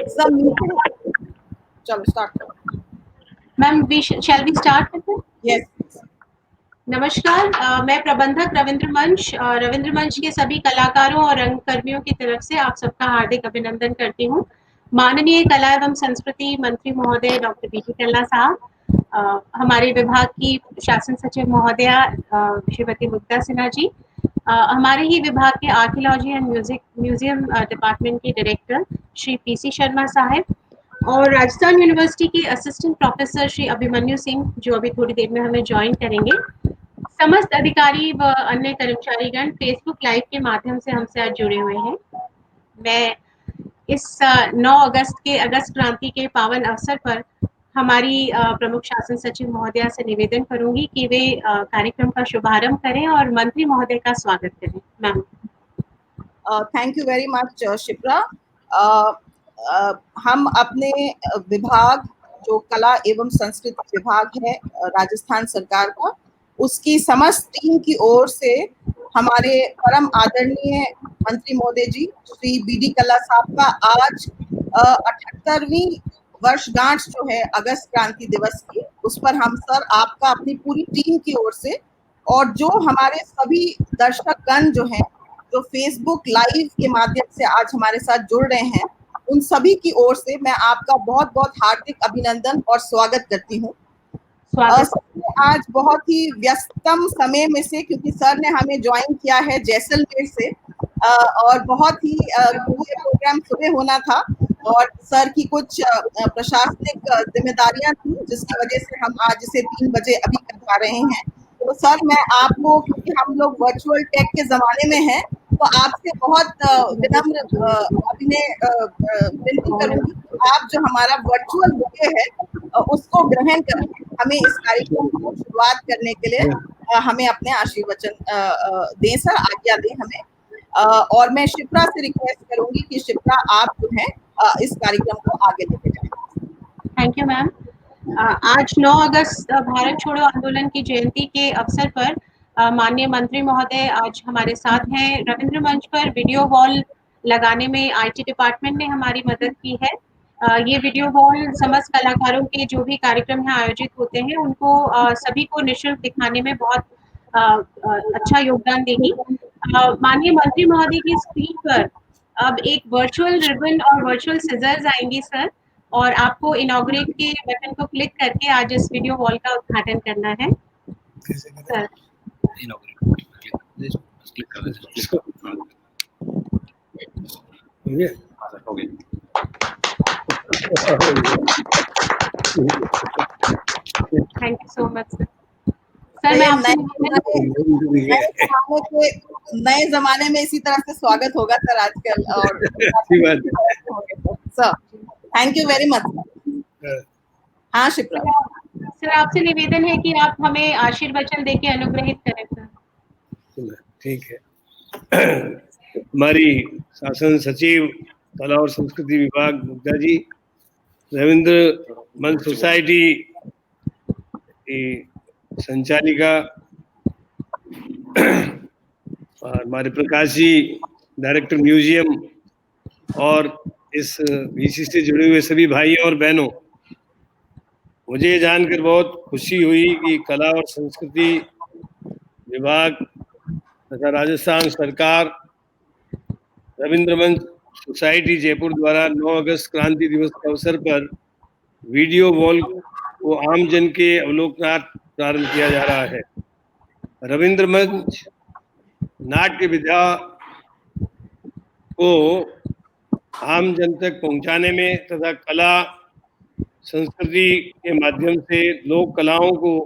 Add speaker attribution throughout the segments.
Speaker 1: the meeting. चलो start करो
Speaker 2: ma'am. Shall we start with it?
Speaker 1: Yes.
Speaker 2: नमस्कार, मैं प्रबंधक रविंद्र मंच के सभी कलाकारों और रंगकर्मियों की तरफ से आप सबका हार्दिक अभिनंदन करती हूँ। माननीय कला एवं संस्कृति मंत्री महोदय डॉक्टर बीटी कल्ला साहब, हमारे विभाग की शासन सचिव महोदया श्रीमती मुग्धा सिन्हा जी, हमारे ही विभाग के आर्कियोलॉजी एंड म्यूजियम डिपार्टमेंट के डायरेक्टर श्री पीसी शर्मा साहब और राजस्थान यूनिवर्सिटी के असिस्टेंट प्रोफेसर श्री अभिमन्यु सिंह, जो अभी थोड़ी देर में हमें ज्वाइन करेंगे, समस्त अधिकारी व अन्य कर्मचारीगण फेसबुक लाइव के माध्यम से हमसे आज जुड़े हुए हैं। मैं इस 9 अगस्त के अगस्त क्रांति के पावन अवसर पर हमारी प्रमुख शासन सचिव महोदया से निवेदन करूंगी कि वे कार्यक्रम का शुभारंभ करें और मंत्री महोदय का स्वागत करें। Ma'am.
Speaker 1: Thank you very much Shipra. हम अपने विभाग जो कला एवं संस्कृति विभाग है राजस्थान सरकार का, उसकी समस्त टीम की ओर से हमारे परम आदरणीय मंत्री महोदय जी श्री बीडी कल्ला साहब का आज 78वीं वर्षगांठ जो है अगस्त क्रांति दिवस की, उस पर हम सर आपका अपनी पूरी टीम की ओर से और जो हमारे सभी दर्शकगण जो हैं जो फेसबुक लाइव के माध्यम से आज हमारे साथ जुड़ रहे हैं, उन सभी की ओर से मैं आपका बहुत बहुत हार्दिक अभिनंदन और स्वागत करती हूँ। आज बहुत ही व्यस्तम समय में से, क्योंकि सर ने हमें ज्वाइन किया है जैसलमेर से और बहुत ही प्रोग्राम सुबह होना था और सर की कुछ प्रशासनिक जिम्मेदारियां थी, जिसकी वजह से हम आज इसे 3 बजे अभी कर पा रहे हैं। तो सर मैं आपको, क्योंकि हम लोग वर्चुअल टेक के जमाने में हैं, तो आपसे बहुत विनम्र विनती करूंगी आप जो हमारा वर्चुअल बुके है उसको ग्रहण करें, हमें इस कार्यक्रम को शुरुआत करने के लिए हमें अपने आशीर्वचन दें सर, आज्ञा दें हमें। और मैं शिप्रा से रिक्वेस्ट करूंगी कि शिप्रा आप जो है इस कार्यक्रम को आगे लेके जाएं।
Speaker 2: Thank you ma'am. आज 9 अगस्त भारत छोड़ो आंदोलन की जयंती के अवसर पर माननीय मंत्री महोदय आज हमारे साथ हैं। रविंद्र मंच पर वीडियो वॉल लगाने में आईटी डिपार्टमेंट ने हमारी मदद की है। ये वीडियो वॉल समस्त कलाकारों के जो भी कार्यक्रम यहाँ आयोजित होते हैं उनको सभी को निःशुल्क दिखाने में बहुत अच्छा योगदान देगी। माननीय मंत्री महोदय की स्क्रीन पर अब एक वर्चुअल रिबन और वर्चुअल सिजर्स आएंगी सर, और आपको इनॉग्रेट के बटन को क्लिक करके आज इस वीडियो वॉल का उद्घाटन करना है sir. Thank you so much sir. Sir मैं आपसे
Speaker 1: नए जमाने में इसी तरह से स्वागत होगा सर आजकल, और sir thank you very much. हाँ शिप्रा
Speaker 2: सर, आपसे निवेदन है कि आप हमें आशीर्वचन देके अनुग्रहित करें सर।
Speaker 3: ठीक है। हमारी शासन सचिव कला और संस्कृति विभाग मुग्धा जी, रविंद्र मंच सोसाइटी की संचालिका और हमारे प्रकाश जी डायरेक्टर म्यूजियम और इस वीसी से जुड़े हुए सभी भाइयों और बहनों, मुझे ये जानकर बहुत खुशी हुई कि कला और संस्कृति विभाग तथा राजस्थान सरकार रविंद्र मंच सोसाइटी जयपुर द्वारा 9 अगस्त क्रांति दिवस के अवसर पर वीडियो वॉल को आम जन के अवलोकनार्थ प्रारंभ किया जा रहा है। रविंद्र मंच नाट्य विधा को आम जन तक पहुंचाने में तथा कला संस्कृति के माध्यम से लोक कलाओं को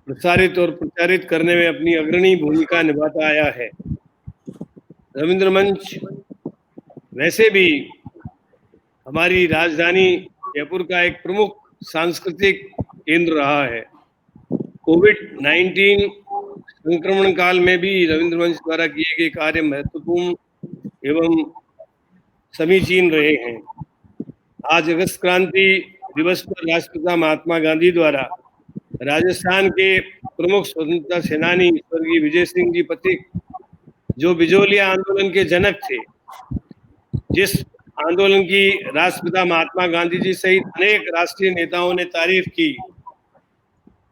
Speaker 3: प्रसारित और प्रचारित करने में अपनी अग्रणी भूमिका निभाता आया है। रविंद्र मंच वैसे भी हमारी राजधानी जयपुर का एक प्रमुख सांस्कृतिक केंद्र रहा है। कोविड-19 संक्रमण काल में भी रविंद्र मंच द्वारा किए गए कार्य महत्वपूर्ण एवं समीचीन रहे हैं। आज अगस्त क्रांति दिवस पर राष्ट्रपिता महात्मा गांधी द्वारा राजस्थान के प्रमुख स्वतंत्रता सेनानी स्वर्गीय विजय सिंह जी पथिक, जो बिजोलिया आंदोलन के जनक थे, जिस आंदोलन की राष्ट्रपिता महात्मा गांधी जी सहित अनेक राष्ट्रीय नेताओं ने तारीफ की।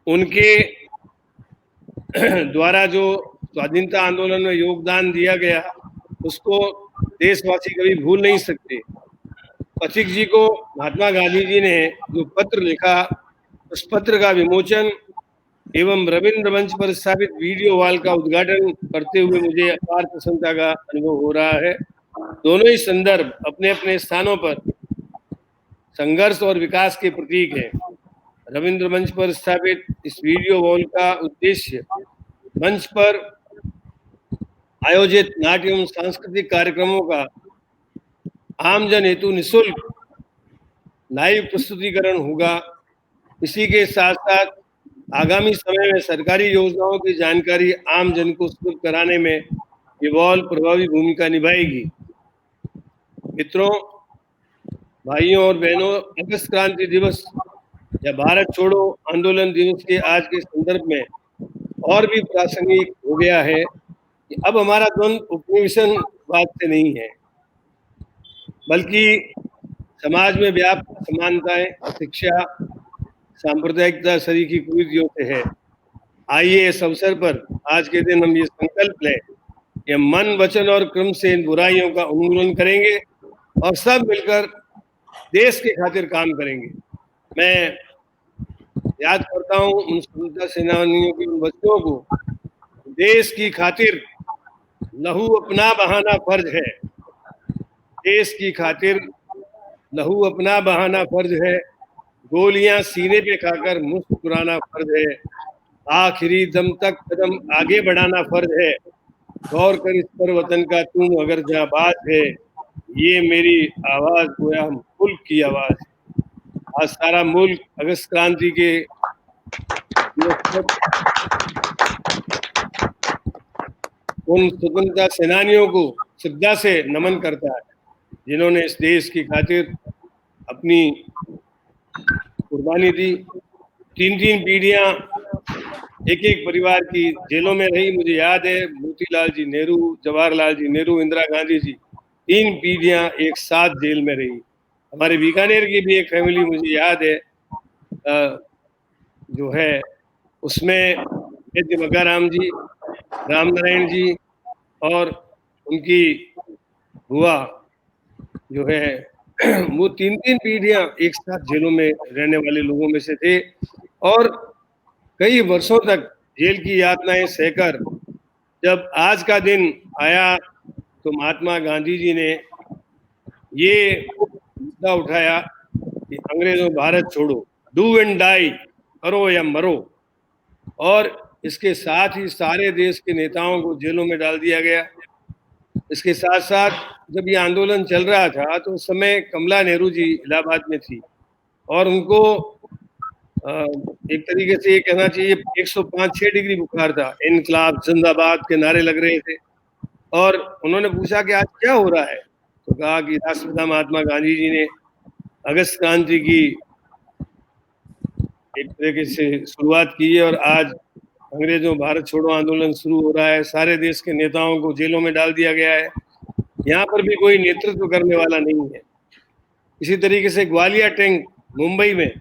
Speaker 3: उनके द्वारा जो स्वाधीनता आंदोलन में योगदान दिया गया उसको देशवासी कभी भूल नहीं सकते। पथिक जी को महात्मा गांधी जी ने जो पत्र लिखा, उस पत्र का विमोचन एवं रविंद्र मंच पर स्थापित वीडियो वॉल का उद्घाटन करते हुए मुझे अपार प्रसन्नता का अनुभव हो रहा है। दोनों ही संदर्भ अपने अपने स्थानों पर संघर्ष और विकास के प्रतीक हैं। रविंद्र मंच पर स्थापित इस वीडियो वॉल का उद्देश्य मंच पर आयोजित नाट्य एवं सांस्कृतिक कार्यक्रमों का आमजन हेतु निःशुल्क लाइव प्रस्तुतिकरण होगा। इसी के साथ साथ आगामी समय में सरकारी योजनाओं की जानकारी आम जन को सुलभ कराने में ये वॉल प्रभावी भूमिका निभाएगी। मित्रों, भाइयों और बहनों, अगस्त क्रांति दिवस या भारत छोड़ो आंदोलन दिवस के आज के संदर्भ में और भी प्रासंगिक हो गया है कि अब हमारा द्वंद्व उपनिवेशवाद से नहीं है, बल्कि समाज में व्याप्त समानताएं, शिक्षा, सांप्रदायिकता, सरीखी कुरीतियों से है। आइए इस अवसर पर आज के दिन हम ये संकल्प लें कि हम मन, वचन और क्रम से इन बुराइयों का उन्मूलन करेंगे और सब मिलकर देश के खातिर काम करेंगे। मैं याद करता हूँ उन स्वतंत्रता सेनानियों के उन बच्चों को, देश की खातिर लहू अपना बहाना फर्ज है, देश की खातिर लहू अपना बहाना फर्ज है, गोलियां सीने पे खाकर मुस्कुराना फर्ज है, आखिरी दम तक कदम आगे बढ़ाना फर्ज है, गौर कर इस पर वतन का तुम अगर जाबाज है, ये मेरी आवाज गोया मुल्क की आवाज। आज सारा मुल्क अगस्त क्रांति के उन स्वतंत्रता सेनानियों को श्रद्धा से नमन करता है जिन्होंने इस देश की खातिर अपनी कुर्बानी दी। 3 पीढ़ियां एक एक परिवार की जेलों में रही। मुझे याद है मोतीलाल जी नेहरू, जवाहरलाल जी नेहरू, इंदिरा गांधी जी, 3 पीढ़ियां एक साथ जेल में रही। हमारे बीकानेर की भी एक फैमिली मुझे याद है, जो है उसमें वैद्य मक्काराम जी, राम नारायण जी और उनकी बुआ जो है वो 3 पीढ़ियां एक साथ जेलों में रहने वाले लोगों में से थे और कई वर्षों तक जेल की यातनाएं सहकर जब आज का दिन आया तो महात्मा गांधी जी ने ये मुद्दा उठाया कि अंग्रेजों भारत छोड़ो, डू एंड डाई, करो या मरो। और इसके साथ ही सारे देश के नेताओं को जेलों में डाल दिया गया। इसके साथ साथ जब ये आंदोलन चल रहा था तो उस समय कमला नेहरू जी इलाहाबाद में थी और उनको एक तरीके से ये कहना चाहिए 105-6 डिग्री बुखार था। इनकलाब जिंदाबाद के नारे लग रहे थे और उन्होंने पूछा कि आज क्या हो रहा है, तो कहा कि राष्ट्रपिता महात्मा गांधी जी ने अगस्त क्रांति की एक तरीके से शुरुआत की है और आज अंग्रेजों भारत छोड़ो आंदोलन शुरू हो रहा है। सारे देश के नेताओं को जेलों में डाल दिया गया है। यहाँ पर भी कोई नेतृत्व करने वाला नहीं है। इसी तरीके से ग्वालियर टैंक मुंबई में,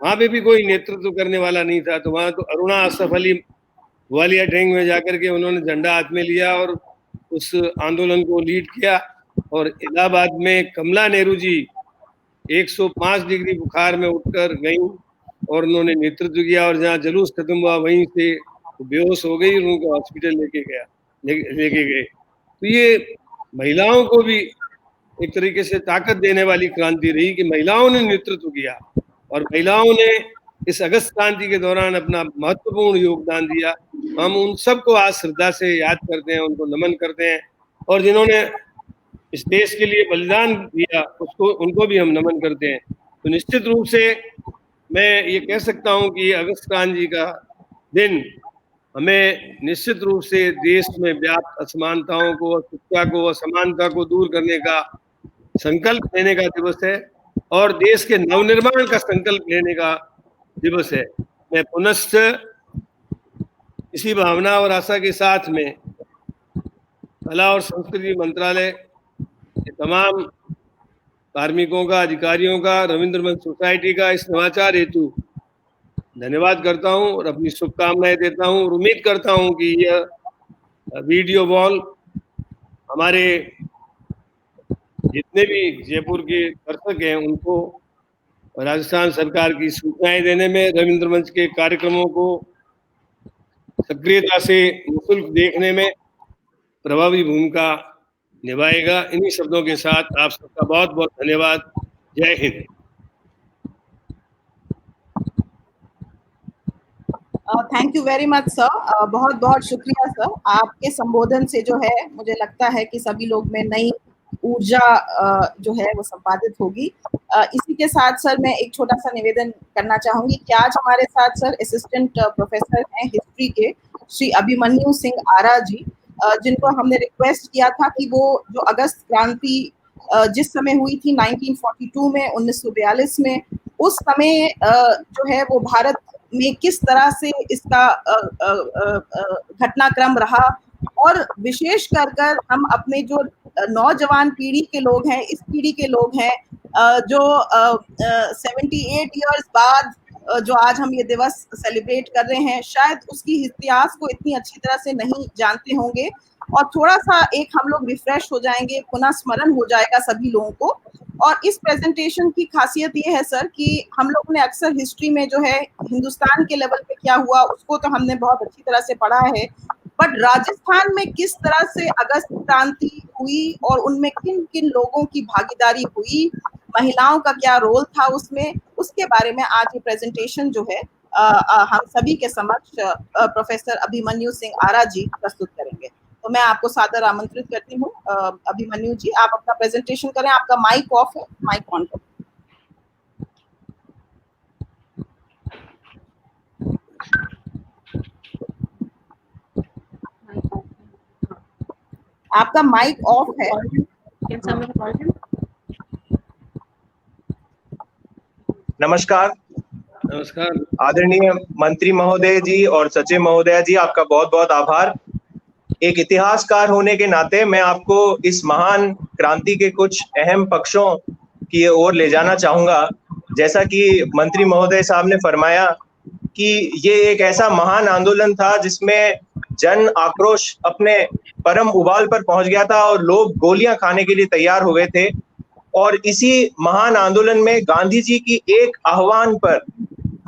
Speaker 3: वहाँ पे भी कोई नेतृत्व करने वाला नहीं था। तो वहाँ तो अरुणा असफ अली ग्वालियर टैंक में जाकर के उन्होंने झंडा हाथ में लिया और उस आंदोलन को लीड किया। और इलाहाबाद में कमला नेहरू जी 105 डिग्री बुखार में उठकर गई और उन्होंने नेतृत्व किया और जहाँ जुलूस खत्म हुआ वहीं से बेहोश हो गई और उनको हॉस्पिटल लेके गए। तो ये महिलाओं को भी एक तरीके से ताकत देने वाली क्रांति रही कि महिलाओं ने नेतृत्व किया और महिलाओं ने इस अगस्त क्रांति के दौरान अपना महत्वपूर्ण योगदान दिया। हम उन सबको आज श्रद्धा से याद करते हैं, उनको नमन करते हैं और जिन्होंने इस देश के लिए बलिदान दिया उनको भी हम नमन करते हैं। तो निश्चित रूप से मैं ये कह सकता हूँ कि अगस्त क्रांति का दिन हमें निश्चित रूप से देश में व्याप्त असमानताओं को, शिक्षा को, असमानता को दूर करने का संकल्प लेने का दिवस है और देश के नवनिर्माण का संकल्प लेने का दिवस है। मैं पुनश्च इसी भावना और आशा के साथ में कला और संस्कृति मंत्रालय के तमाम कार्मिकों का, अधिकारियों का, रविंद्र मंच सोसाइटी का इस नवाचार हेतु धन्यवाद करता हूं और अपनी शुभकामनाएं देता हूं और उम्मीद करता हूं कि यह वीडियो वॉल हमारे जितने भी जयपुर के दर्शक हैं उनको राजस्थान सरकार की सूचनाएं देने में, रविंद्र मंच के कार्यक्रमों को सक्रियता से निःशुल्क देखने में प्रभावी भूमिका निभाएगा। इन्हीं शब्दों के साथ आप सबका बहुत बहुत धन्यवाद। जय Hind.
Speaker 1: Thank you very much sir, बहुत बहुत शुक्रिया सर। आपके संबोधन से जो है मुझे लगता है कि सभी लोग में नई ऊर्जा जो है वो संपादित होगी। इसी के साथ सर मैं एक छोटा सा निवेदन करना चाहूंगी कि आज हमारे साथ सर असिस्टेंट प्रोफेसर हैं हिस्ट्री के श्री अभिमन्यु सिंह आरा जी, जिनको हमने रिक्वेस्ट किया था कि वो जो अगस्त क्रांति जिस समय हुई थी 1942 में, 1942 में, उस समय जो है वो भारत में किस तरह से इसका घटनाक्रम रहा, और विशेष कर हम अपने जो नौजवान पीढ़ी के लोग हैं, इस पीढ़ी के लोग हैं जो 78 इयर्स बाद जो आज हम ये दिवस सेलिब्रेट कर रहे हैं, शायद उसकी इतिहास को इतनी अच्छी तरह से नहीं जानते होंगे, और थोड़ा सा एक हम लोग रिफ्रेश हो जाएंगे, पुनः स्मरण हो जाएगा सभी लोगों को। और इस प्रेजेंटेशन की खासियत ये है सर कि हम लोगों ने अक्सर हिस्ट्री में जो है हिंदुस्तान के लेवल पे क्या हुआ उसको तो हमने बहुत अच्छी तरह से पढ़ा है, बट राजस्थान में किस तरह से अगस्त क्रांति हुई और उनमें किन किन लोगों की भागीदारी हुई, महिलाओं का क्या रोल था उसमें, उसके बारे में आज ये प्रेजेंटेशन जो है हम सभी के समक्ष प्रोफेसर अभिमन्यु सिंह आरा जी प्रस्तुत करेंगे। तो मैं आपको सादर आमंत्रित करती हूँ। अभिमन्यु जी, आप अपना प्रेजेंटेशन करें। आपका माइक ऑफ है, माइक ऑन करें। आपका माइक ऑफ है।
Speaker 4: नमस्कार।
Speaker 3: नमस्कार।
Speaker 4: आदरणीय मंत्री महोदय जी और सचिव महोदय जी, आपका बहुत बहुत आभार। एक इतिहासकार होने के नाते मैं आपको इस महान क्रांति के कुछ अहम पक्षों की ओर ले जाना चाहूंगा। जैसा कि मंत्री महोदय साहब ने फरमाया कि ये एक ऐसा महान आंदोलन था जिसमें जन आक्रोश अपने परम उबाल पर पहुंच गया था और लोग गोलियां खाने के लिए तैयार हो गए थे। और इसी महान आंदोलन में गांधी जी की एक आह्वान पर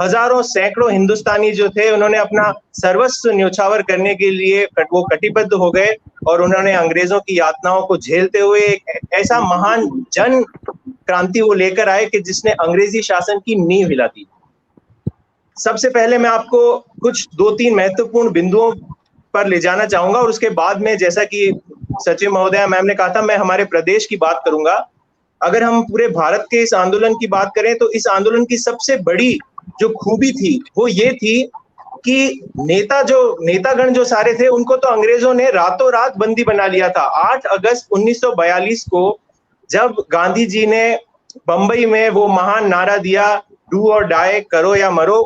Speaker 4: हजारों सैकड़ों हिंदुस्तानी जो थे उन्होंने अपना सर्वस्व न्योछावर करने के लिए वो कटिबद्ध हो गए और उन्होंने अंग्रेजों की यातनाओं को झेलते हुए एक ऐसा महान जन क्रांति वो लेकर आए कि जिसने अंग्रेजी शासन की नींव हिला दी। सबसे पहले मैं आपको कुछ 2-3 महत्वपूर्ण बिंदुओं पर ले जाना चाहूंगा और उसके बाद में, जैसा कि सचिव महोदया मैम ने कहा था, मैं हमारे प्रदेश की बात करूंगा। अगर हम पूरे भारत के इस आंदोलन की बात करें तो इस आंदोलन की सबसे बड़ी जो खूबी थी वो ये थी कि नेतागण जो सारे थे उनको तो अंग्रेजों ने रातों रात बंदी बना लिया था। 8 अगस्त 1942 को जब गांधी जी ने बंबई में वो महान नारा दिया, डू और डाई, करो या मरो,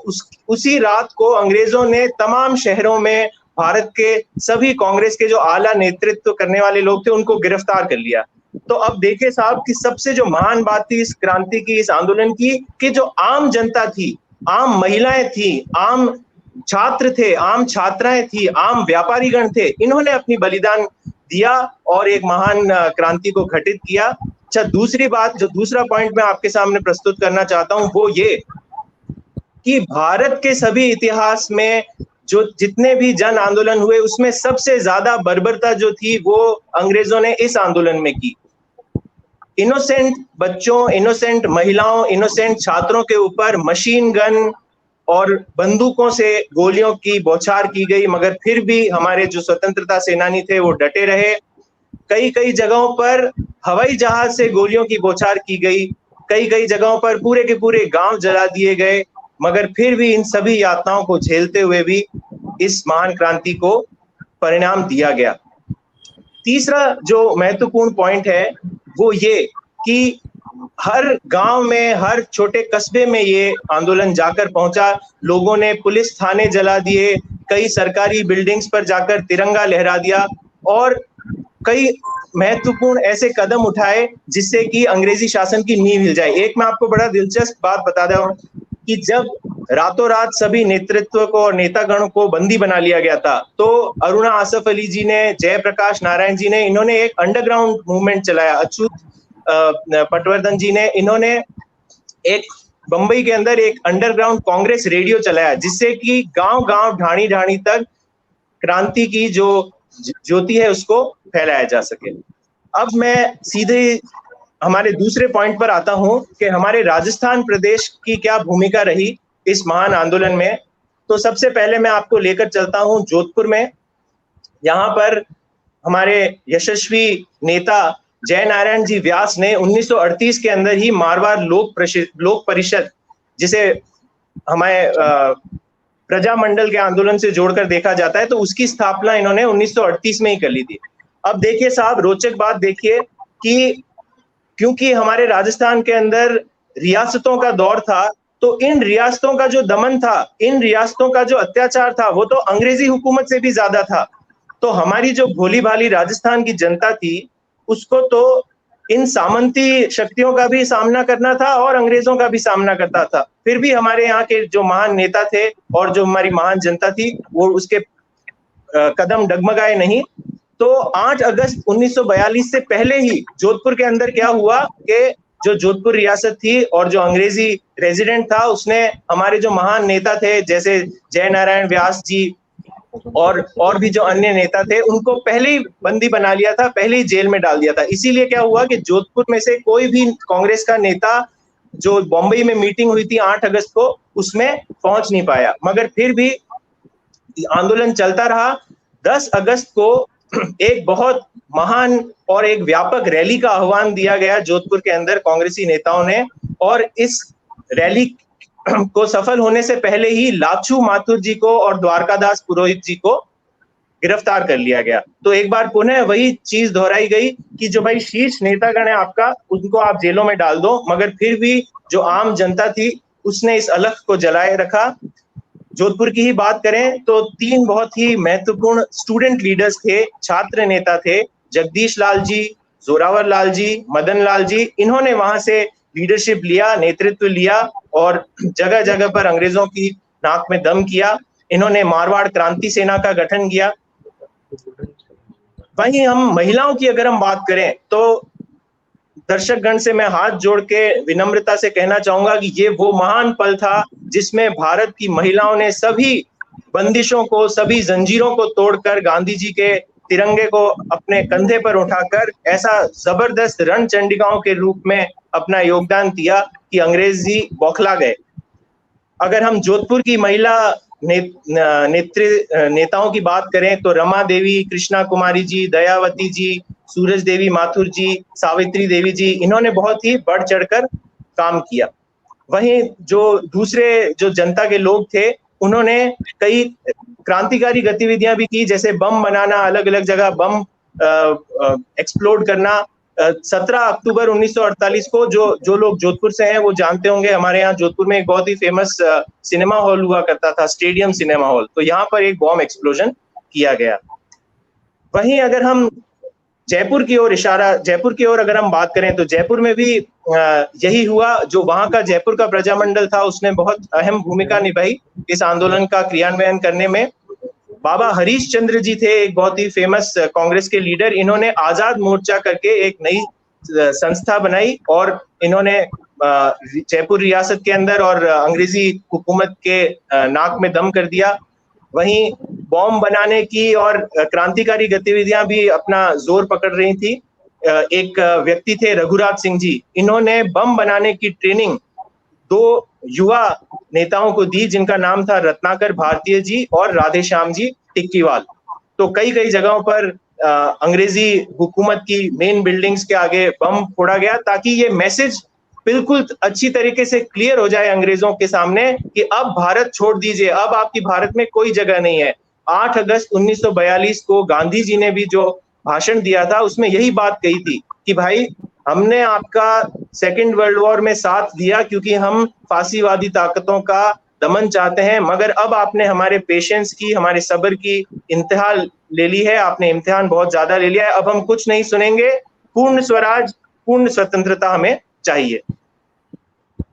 Speaker 4: उसी रात को अंग्रेजों ने तमाम शहरों में भारत के सभी कांग्रेस के जो आला नेतृत्व करने वाले लोग थे उनको गिरफ्तार कर लिया। तो अब देखिए साहब कि सबसे जो महान बात थी इस क्रांति की, इस आंदोलन की, कि जो आम जनता थी, आम महिलाएं थी, आम छात्र थे, आम छात्राएं थी, आम व्यापारीगण थे, इन्होंने अपनी बलिदान दिया और एक महान क्रांति को घटित किया। अच्छा, दूसरी बात, जो दूसरा पॉइंट मैं आपके सामने प्रस्तुत करना चाहता हूं वो ये कि भारत के सभी इतिहास में जो जितने भी जन आंदोलन हुए उसमें सबसे ज्यादा बर्बरता जो थी वो अंग्रेजों ने इस आंदोलन में की। इनोसेंट बच्चों, इनोसेंट महिलाओं, इनोसेंट छात्रों के ऊपर मशीन गन और बंदूकों से गोलियों की बौछार की गई, मगर फिर भी हमारे जो स्वतंत्रता सेनानी थे वो डटे रहे। कई कई जगहों पर हवाई जहाज से गोलियों की बौछार की गई, कई कई जगहों पर पूरे के पूरे गांव जला दिए गए, मगर फिर भी इन सभी यातनाओं को झेलते हुए भी इस महान क्रांति को परिणाम दिया गया। तीसरा जो महत्वपूर्ण पॉइंट है वो ये कि हर गांव में, हर छोटे कस्बे में ये आंदोलन जाकर पहुंचा। लोगों ने पुलिस थाने जला दिए, कई सरकारी बिल्डिंग्स पर जाकर तिरंगा लहरा दिया और कई महत्वपूर्ण ऐसे कदम उठाए जिससे कि अंग्रेजी शासन की नींव हिल जाए। एक मैं आपको बड़ा दिलचस्प बात बता दूं कि जब रातों रात सभी नेतृत्व को और नेतागण को बंदी बना लिया गया था, तो अरुणा आसफ अली जी ने, जयप्रकाश नारायण जी ने, इन्होंने एक अंडरग्राउंड मूवमेंट चलाया। अच्युत पटवर्धन जी ने, इन्होंने एक बंबई के अंदर एक अंडरग्राउंड कांग्रेस रेडियो चलाया, जिससे कि गांव-गांव, ढाणी-ढाणी तक क्रांति की जो ज्योति है उसको फैलाया जा सके। अब मैं सीधे हमारे दूसरे पॉइंट पर आता हूं कि हमारे राजस्थान प्रदेश की क्या भूमिका रही इस महान आंदोलन में। तो सबसे पहले मैं आपको लेकर चलता हूं जोधपुर में। यहाँ पर हमारे यशस्वी नेता जय नारायण जी व्यास ने 1938 के अंदर ही मारवाड़ लोक परिषद, जिसे हमारे प्रजामंडल के आंदोलन से जोड़कर देखा जाता है, तो उसकी स्थापना इन्होंने 1938 में ही कर ली थी। अब देखिए साहब, रोचक बात देखिए कि क्योंकि हमारे राजस्थान के अंदर रियासतों का दौर था, तो इन रियासतों का जो दमन था, इन रियासतों का जो अत्याचार था, वो तो अंग्रेजी हुकूमत से भी ज्यादा था। तो हमारी जो भोली भाली राजस्थान की जनता थी, उसको तो इन सामंती शक्तियों का भी सामना करना था और अंग्रेजों का भी सामना करता था। फिर भी हमारे यहाँ के जो महान नेता थे और जो हमारी महान जनता थी, वो उसके कदम डगमगाए नहीं। तो 8 अगस्त 1942 से पहले ही जोधपुर के अंदर क्या हुआ कि जो जोधपुर रियासत थी और जो अंग्रेजी रेजिडेंट था, उसने हमारे जो महान नेता थे जैसे जय नारायण व्यास जी और भी जो अन्य नेता थे, उनको पहले ही बंदी बना लिया था, पहले ही जेल में डाल दिया था। इसीलिए क्या हुआ कि जोधपुर में से कोई भी कांग्रेस का नेता जो बॉम्बे में मीटिंग हुई थी 8 अगस्त को, उसमें पहुंच नहीं पाया। मगर फिर भी आंदोलन चलता रहा। 10 अगस्त को एक बहुत महान और एक व्यापक रैली का आह्वान दिया गया जोधपुर के अंदर कांग्रेसी नेताओं ने, और इस रैली को सफल होने से पहले ही लाचू माथुर जी को और द्वारकादास पुरोहित जी को गिरफ्तार कर लिया गया। तो एक बार पुनः वही चीज दोहराई गई कि जो भाई शीर्ष नेतागण है आपका, उनको आप जेलों में डाल दो, मगर फिर भी जो आम जनता थी उसने इस अलख को जलाए रखा। जोधपुर की ही बात करें तो 3 बहुत ही महत्वपूर्ण स्टूडेंट लीडर्स थे, छात्र नेता थे, जगदीश लाल जी, जोरावर लाल जी, मदन लाल जी। इन्होंने वहां से लीडरशिप लिया, नेतृत्व लिया और जगह जगह पर अंग्रेजों की नाक में दम किया। इन्होंने मारवाड़ क्रांति सेना का गठन किया। वहीं हम महिलाओं की अगर हम बात करें तो दर्शकगण से मैं हाथ जोड़ के विनम्रता से कहना चाहूंगा कि ये वो महान पल था जिसमें भारत की महिलाओं ने सभी बंदिशों को, सभी जंजीरों को तोड़कर गांधी जी के तिरंगे को अपने कंधे पर उठाकर ऐसा जबरदस्त रणचंडिकाओं के रूप में अपना योगदान दिया कि अंग्रेजी बौखला गए। अगर हम जोधपुर की महिला नेताओं की बात करें तो रमा देवी, कृष्णा कुमारी जी, दयावती जी, सूरज देवी माथुर जी, सावित्री देवी जी, इन्होंने बहुत ही बढ़ चढ़कर काम किया। वहीं जो दूसरे जो जनता के लोग थे, उन्होंने कई क्रांतिकारी गतिविधियां भी की, जैसे बम बनाना, अलग अलग जगह बम एक्सप्लोड करना। 17 अक्टूबर 1948 को जो लोग जोधपुर से हैं वो जानते होंगे, हमारे यहाँ जोधपुर में एक बहुत ही फेमस सिनेमा हॉल हुआ करता था, स्टेडियम सिनेमा हॉल। तो यहाँ पर एक बॉम्ब एक्सप्लोजन किया गया। वहीं अगर हम जयपुर की ओर अगर हम बात करें तो जयपुर में भी यही हुआ। जो वहां का जयपुर का प्रजामंडल था, उसने बहुत अहम भूमिका निभाई इस आंदोलन का क्रियान्वयन करने में। बाबा हरीश चंद्र जी थे एक बहुत ही फेमस कांग्रेस के लीडर। इन्होंने आजाद मोर्चा करके एक नई संस्था बनाई और इन्होंने जयपुर रियासत के अंदर और अंग्रेजी हुकूमत के नाक में दम कर दिया। वहीं बॉम्ब बनाने की और क्रांतिकारी गतिविधियां भी अपना जोर पकड़ रही थी। एक व्यक्ति थे रघुराज सिंह जी, इन्होंने बम बनाने की ट्रेनिंग 2 युवा नेताओं को दी, जिनका नाम था रत्नाकर भारतीय जी और राधेश्याम जी टिक्कीवाल। तो कई जगहों पर अंग्रेजी हुकूमत की मेन बिल्डिंग्स के आगे बम फोड़ा गया, ताकि ये मैसेज बिल्कुल अच्छी तरीके से क्लियर हो जाए अंग्रेजों के सामने कि अब भारत छोड़ दीजिए, अब आपकी भारत में कोई जगह नहीं है। 8 अगस्त 1942 को गांधी जी ने भी जो भाषण दिया था, उसमें यही बात कही थी कि भाई हमने आपका सेकेंड वर्ल्ड वॉर में साथ दिया क्योंकि हम फांसीवादी ताकतों का दमन चाहते हैं, मगर अब आपने हमारे पेशेंस की, हमारे सब्र की इंतहा ले ली है, आपने इम्तिहान बहुत ज्यादा ले लिया है। अब हम कुछ नहीं सुनेंगे, पूर्ण स्वराज, पूर्ण स्वतंत्रता हमें चाहिए।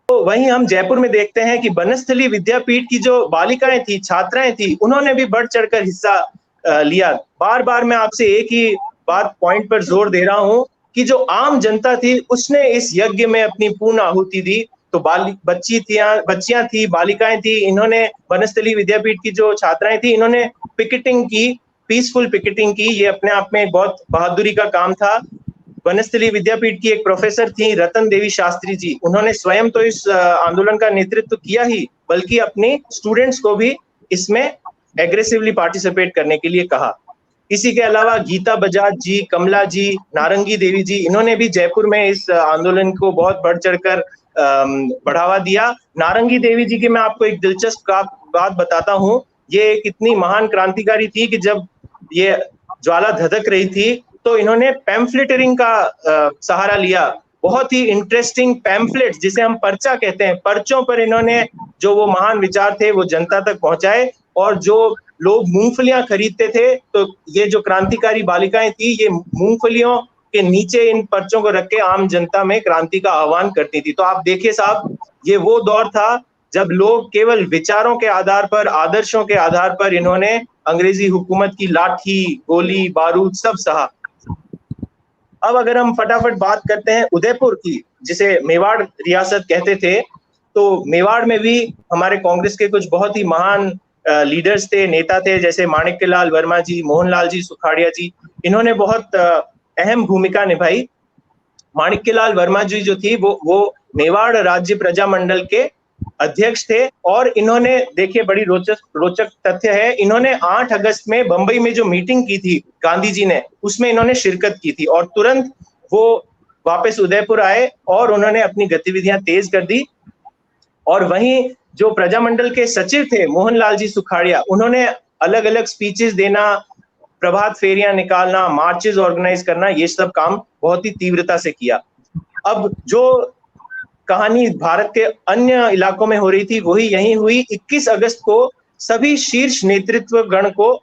Speaker 4: तो वहीं हम जयपुर में देखते हैं कि बनस्थली विद्यापीठ की जो बालिकाएं थी, छात्राएं थी, उन्होंने भी बढ़ चढ़कर हिस्सा लिया। बार बार मैं आपसे एक ही बात पॉइंट पर जोर दे रहा हूं कि जो आम जनता थी उसने इस यज्ञ में अपनी पूर्ण आहुति दी। तो बच्चियां थी, बालिकाएं थी, इन्होंने बनस्थली विद्यापीठ की जो छात्राएं थी, इन्होंने पिकेटिंग की, पीसफुल पिकेटिंग की। ये अपने आप में बहुत बहादुरी का काम था। बनस्थली विद्यापीठ की एक प्रोफेसर थी रतन देवी शास्त्री जी, उन्होंने स्वयं तो इस आंदोलन का नेतृत्व किया ही, बल्कि अपने स्टूडेंट्स को भी इसमें एग्रेसिवली पार्टिसिपेट करने के लिए कहा। इसी के अलावा गीता बजाज जी, कमला जी, नारंगी देवी जी, इन्होंने भी जयपुर में इस आंदोलन को बहुत बढ़ चढ़कर बढ़ावा दिया। नारंगी देवी जी की मैं आपको एक दिलचस्प बात बताता हूँ। ये एक इतनी महान क्रांतिकारी थी कि जब ये ज्वाला धधक रही थी तो इन्होंने पैम्फलेटरिंग का सहारा लिया। बहुत ही इंटरेस्टिंग पैम्फलेट, जिसे हम पर्चा कहते हैं, पर्चों पर इन्होंने जो वो महान विचार थे वो जनता तक पहुंचाए। और जो लोग मूंगफलियां खरीदते थे, तो ये जो क्रांतिकारी बालिकाएं थी, ये मूंगफलियों के नीचे इन पर्चों को रख के आम जनता में क्रांति का आह्वान करती थी। तो आप देखिए साहब, ये वो दौर था जब लोग केवल विचारों के आधार पर, आदर्शों के आधार पर इन्होंने अंग्रेजी हुकूमत की लाठी, गोली, बारूद सब सहा। अब अगर हम फटाफट बात करते हैं उदयपुर की, जिसे मेवाड़ रियासत कहते थे, तो मेवाड़ में भी हमारे कांग्रेस के कुछ बहुत ही महान लीडर्स थे, नेता थे, जैसे माणिक्यलाल वर्मा जी, मोहनलाल जी सुखाड़िया जी। इन्होंने बहुत अहम भूमिका निभाई। माणिक्यलाल वर्मा जी जो थी वो मेवाड़ राज्य प्रजामंडल के अध्यक्ष थे। और इन्होंने, देखिए बड़ी रोचक तथ्य है, इन्होंने 8 अगस्त में बंबई में जो मीटिंग की थी गांधी जी ने, उसमें इन्होंने शिरकत की थी और तुरंत वो वापस उदयपुर आए और उन्होंने अपनी गतिविधियां तेज कर दी। और वहीं जो प्रजामंडल के सचिव थे मोहनलाल जी सुखाड़िया, उन्होंने अलग अलग स्पीचेस देना, प्रभात फेरियां निकालना, मार्चेस ऑर्गेनाइज करना, ये सब काम बहुत ही तीव्रता से किया। अब जो कहानी भारत के अन्य इलाकों में हो रही थी वही यहीं हुई। 21 अगस्त को सभी शीर्ष नेतृत्व गण को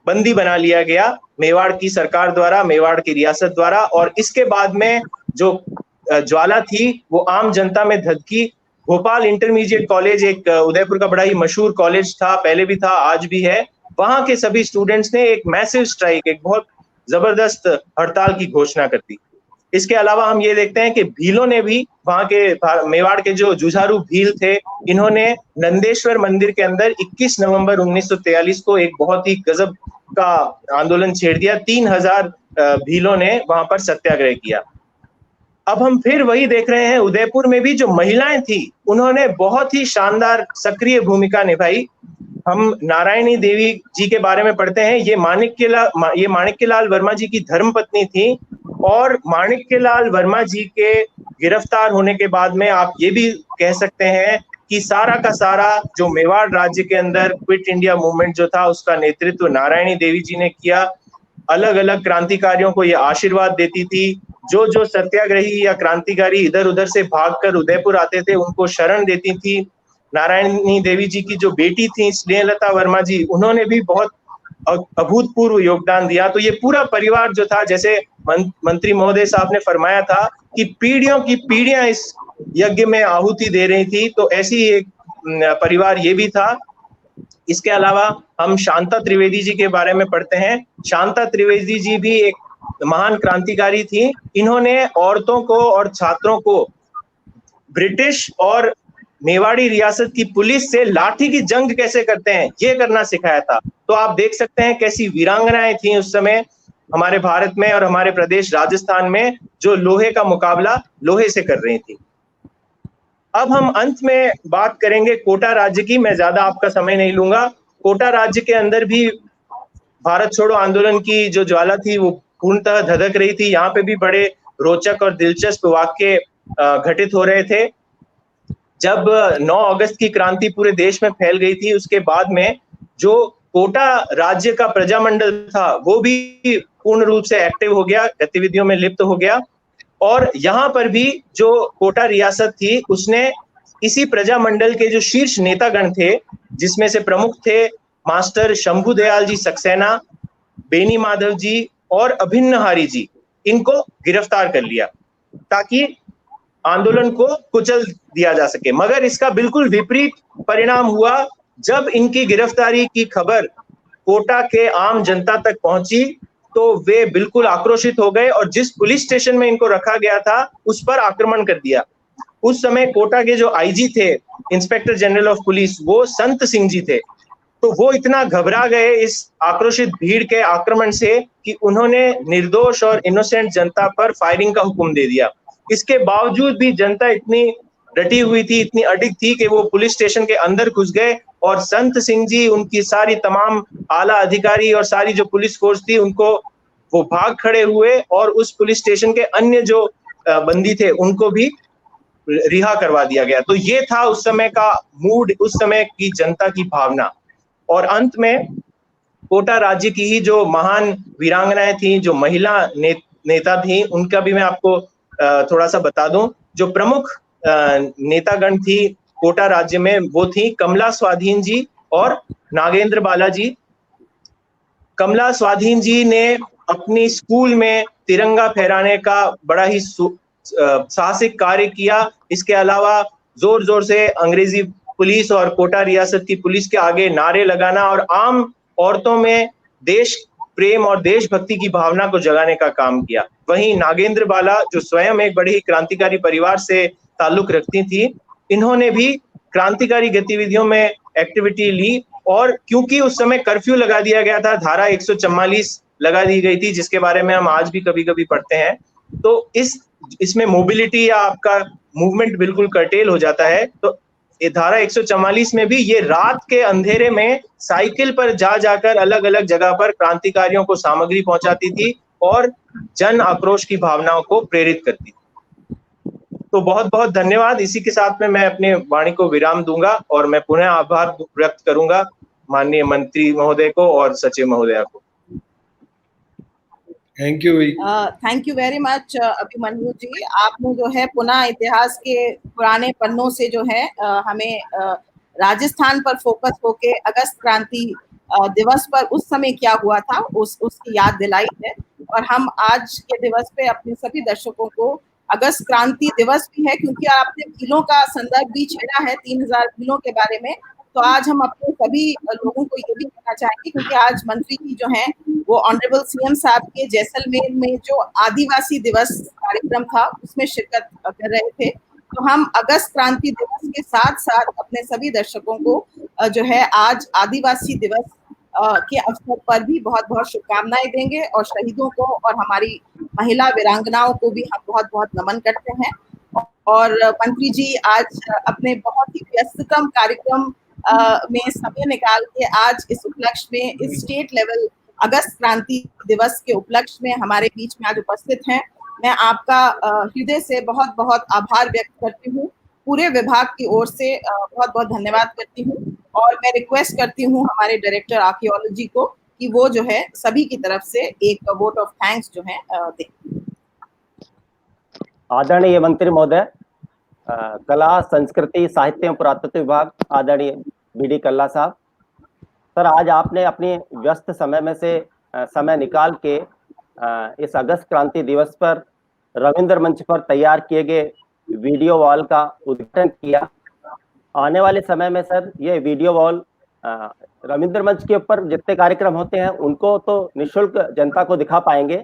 Speaker 4: बंदी बना लिया गया मेवाड़ की सरकार द्वारा, मेवाड़ की रियासत द्वारा। और इसके बाद में जो ज्वाला थी वो आम जनता में धधकी। भोपाल इंटरमीडिएट कॉलेज, एक उदयपुर का बड़ा ही मशहूर कॉलेज था, पहले भी था, आज भी है, वहां के सभी स्टूडेंट्स ने एक मैसिव स्ट्राइक, एक बहुत जबरदस्त हड़ताल की घोषणा कर दी। इसके अलावा हम ये देखते हैं कि भीलों ने भी, वहां के मेवाड़ के जो जुझारू भील थे, इन्होंने नंदेश्वर मंदिर के अंदर 21 नवंबर 1943 को एक बहुत ही गजब का आंदोलन छेड़ दिया। 3000 भीलों ने वहां पर सत्याग्रह किया। अब हम फिर वही देख रहे हैं, उदयपुर में भी जो महिलाएं थी उन्होंने बहुत ही शानदार सक्रिय भूमिका निभाई। हम नारायणी देवी जी के बारे में पढ़ते हैं। ये माणिक्यलाल वर्मा जी की धर्मपत्नी थी। और माणिक्यलाल वर्मा जी के गिरफ्तार होने के बाद में आप ये भी कह सकते हैं कि सारा का सारा जो मेवाड़ राज्य के अंदर क्विट इंडिया मूवमेंट जो था, उसका नेतृत्व नारायणी देवी जी ने किया। अलग अलग क्रांतिकारियों को ये आशीर्वाद देती थी। जो सत्याग्रही या क्रांतिकारी इधर उधर से भागकर उदयपुर आते थे, उनको शरण देती थी। नारायणी देवी जी की जो बेटी थी स्नेहलता वर्मा जी, उन्होंने भी बहुत अभूतपूर्व योगदान दिया। तो ये पूरा परिवार जो था, जैसे मंत्री महोदय साहब ने फरमाया था कि पीढ़ियों की पीढ़ियां इस यज्ञ में आहुति दे रही थी, तो ऐसी एक परिवार ये भी था। इसके अलावा हम शांता त्रिवेदी जी के बारे में पढ़ते हैं। शांता त्रिवेदी जी भी एक महान क्रांतिकारी थी। इन्होंने औरतों को और छात्रों को ब्रिटिश और मेवाड़ी रियासत की पुलिस से लाठी की जंग कैसे करते हैं ये करना सिखाया था। तो आप देख सकते हैं कैसी वीरांगनाएं थी उस समय हमारे भारत में और हमारे प्रदेश राजस्थान में, जो लोहे का मुकाबला लोहे से कर रही थी। अब हम अंत में बात करेंगे कोटा राज्य की। मैं ज्यादा आपका समय नहीं लूंगा। कोटा राज्य के अंदर भी भारत छोड़ो आंदोलन की जो ज्वाला थी वो पूर्णतः धधक रही थी। यहाँ पे भी बड़े रोचक और दिलचस्प वाक्य घटित हो रहे थे। जब 9 अगस्त की क्रांति पूरे देश में फैल गई थी, उसके बाद में जो कोटा राज्य का प्रजामंडल था वो भी पूर्ण रूप से एक्टिव हो गया, गतिविधियों में लिप्त हो गया। और यहाँ पर भी जो कोटा रियासत थी उसने इसी प्रजामंडल के जो शीर्ष नेतागण थे, जिसमें से प्रमुख थे मास्टर शंभू दयाल जी सक्सेना, बेनी माधव जी और अभिन्नहारी जी, इनको गिरफ्तार कर लिया ताकि आंदोलन को कुचल दिया जा सके। मगर इसका बिल्कुल विपरीत परिणाम हुआ। जब इनकी गिरफ्तारी की खबर कोटा के आम जनता तक पहुंची तो वे बिल्कुल आक्रोशित हो गए और जिस पुलिस स्टेशन में इनको रखा गया था उस पर आक्रमण कर दिया। उस समय कोटा के जो आईजी थे, इंस्पेक्टर जनरल ऑफ पुलिस, वो संत सिंह जी थे। तो वो इतना घबरा गए इस आक्रोशित भीड़ के आक्रमण से कि उन्होंने निर्दोष और इनोसेंट जनता पर फायरिंग का हुक्म दे दिया। इसके बावजूद भी जनता इतनी डटी हुई थी, इतनी अडिग थी कि वो पुलिस स्टेशन के अंदर घुस गए और संत सिंह जी, उनकी सारी तमाम आला अधिकारी और सारी जो पुलिस फोर्स थी, उनको वो भाग खड़े हुए और उस पुलिस स्टेशन के अन्य जो बंदी थे उनको भी रिहा करवा दिया गया। तो ये था उस समय का मूड, उस समय की जनता की भावना। और अंत में कोटा राज्य की ही जो महान वीरांगनाएं थी, जो महिला नेता थी, उनका भी मैं आपको थोड़ा सा बता दूं। जो प्रमुख नेतागण थी कोटा राज्य में, वो थी कमला स्वाधीन जी और नागेंद्र बाला जी। कमला स्वाधीन जी ने अपनी स्कूल में तिरंगा फहराने का बड़ा ही साहसिक कार्य किया। इसके अलावा जोर जोर से अंग्रेजी पुलिस और कोटा रियासत की पुलिस के आगे नारे लगाना और आम औरतों में देश प्रेम और देशभक्ति की भावना को जगाने का काम किया। वहीं नागेंद्र बाला, जो स्वयं एक बड़ी ही क्रांतिकारी परिवार से ताल्लुक रखती थी, इन्होंने भी क्रांतिकारी गतिविधियों में एक्टिविटी ली। और क्योंकि उस समय कर्फ्यू लगा दिया गया था, धारा 144 लगा दी गई थी, जिसके बारे में हम आज भी कभी कभी पढ़ते हैं, तो इसमें मोबिलिटी या आपका मूवमेंट बिल्कुल कर्टेल हो जाता है। तो ये धारा 144 में भी ये रात के अंधेरे में साइकिल पर जाकर अलग अलग जगह पर क्रांतिकारियों को सामग्री पहुंचाती थी और जन आक्रोश की भावनाओं को प्रेरित करती थी। तो बहुत बहुत धन्यवाद। इसी के साथ में मैं अपने वाणी को विराम दूंगा और मैं पुनः आभार व्यक्त करूंगा माननीय मंत्री महोदय को और सचिव महोदया को।
Speaker 3: Thank you.
Speaker 1: Thank you very much Abhimanyu ji. आपने जो है पुनः इतिहास के पुराने पन्नों से जो है हमें राजस्थान पर फोकस होके अगस्त क्रांति दिवस पर उस समय क्या हुआ था उसकी याद दिलाई है। और हम आज के दिवस पे अपने सभी दर्शकों को, अगस्त क्रांति दिवस भी है क्योंकि आपने बिलों का संदर्भ भी छेड़ा है, 3000 बिलों के बारे में। तो आज हम अपने सभी लोगों को ये भी कहना चाहेंगे क्योंकि आज मंत्री जी जो हैं वो ऑनरेबल सीएम साहब के जैसलमेर में जो आदिवासी दिवस कार्यक्रम था उसमें शिरकत कर रहे थे। तो हम अगस्त क्रांति दिवस के साथ साथ अपने सभी दर्शकों को जो है आज आदिवासी दिवस के अवसर पर भी बहुत बहुत शुभकामनाएं देंगे और शहीदों को और हमारी महिला वीरांगनाओं को भी हम बहुत बहुत नमन करते हैं। और मंत्री जी आज अपने बहुत ही व्यस्ततम कार्यक्रम में समय निकाल के आज इस उपलक्ष्य में, इस स्टेट लेवल अगस्त क्रांति दिवस के उपलक्ष्य में हमारे बीच में आज उपस्थित हैं। मैं आपका हृदय से बहुत बहुत आभार व्यक्त करती हूँ, पूरे विभाग की ओर से बहुत बहुत धन्यवाद करती हूँ। और मैं रिक्वेस्ट करती हूँ हमारे डायरेक्टर आर्कियोलॉजी को कि वो जो है सभी की तरफ से एक वोट ऑफ थैंक्स जो है दें।
Speaker 5: आदरणीय मंत्री महोदय, कला संस्कृति साहित्य एवं पुरातत्व विभाग आदरणीय बीडी कल्ला साहब, सर आज आपने अपने व्यस्त समय में से समय निकाल के इस अगस्त क्रांति दिवस पर रविंद्र मंच पर तैयार किए गए वीडियो वॉल का उद्घाटन किया। आने वाले समय में सर ये वीडियो वॉल रविंद्र मंच के ऊपर जितने कार्यक्रम होते हैं उनको तो निःशुल्क जनता को दिखा पाएंगे।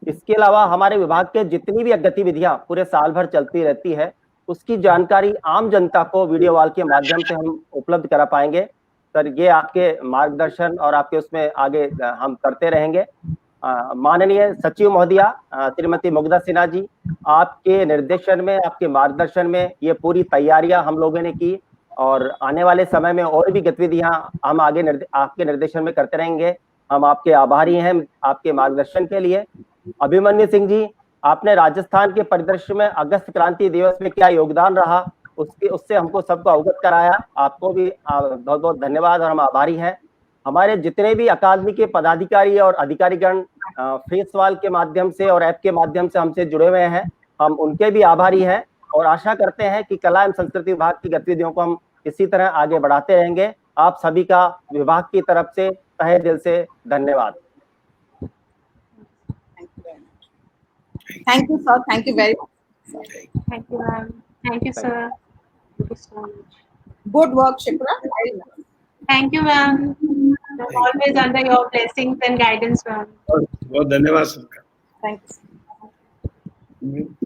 Speaker 5: इसके अलावा हमारे विभाग के जितनी भी गतिविधियां पूरे साल भर चलती रहती है उसकी जानकारी आम जनता को वीडियो वॉल के माध्यम से हम उपलब्ध करा पाएंगे। सर ये आपके मार्गदर्शन और आपके उसमें आगे हम करते रहेंगे। माननीय सचिव महोदया श्रीमती मुग्धा सिन्हा जी, आपके निर्देशन में, आपके मार्गदर्शन में ये पूरी तैयारियां हम लोगों ने की और आने वाले समय में और भी गतिविधियां हम आगे आपके निर्देशन में करते रहेंगे। हम आपके आभारी हैं आपके मार्गदर्शन के लिए। अभिमन्यु सिंह जी, आपने राजस्थान के परिदृश्य में अगस्त क्रांति दिवस में क्या योगदान रहा उससे हमको सबको अवगत कराया। आपको भी बहुत बहुत धन्यवाद और हम आभारी हैं। हमारे जितने भी अकादमी के पदाधिकारी और अधिकारीगण फेस वॉल के माध्यम से और ऐप के माध्यम से हमसे जुड़े हुए हैं, हम उनके भी आभारी हैं। और आशा करते हैं कि कला एवं संस्कृति विभाग की गतिविधियों को हम इसी तरह आगे बढ़ाते रहेंगे। आप सभी का विभाग की तरफ से तहे दिल से धन्यवाद।
Speaker 1: Thank you, sir. Thank you very much.
Speaker 2: Thank you, ma'am. Thank you, sir. Thank you so much.
Speaker 1: Good work, Shipra. Very nice.
Speaker 2: Thank you, ma'am. I'm always under your blessings and guidance, ma'am.
Speaker 3: बहुत धन्यवाद सबका।
Speaker 1: Thank you.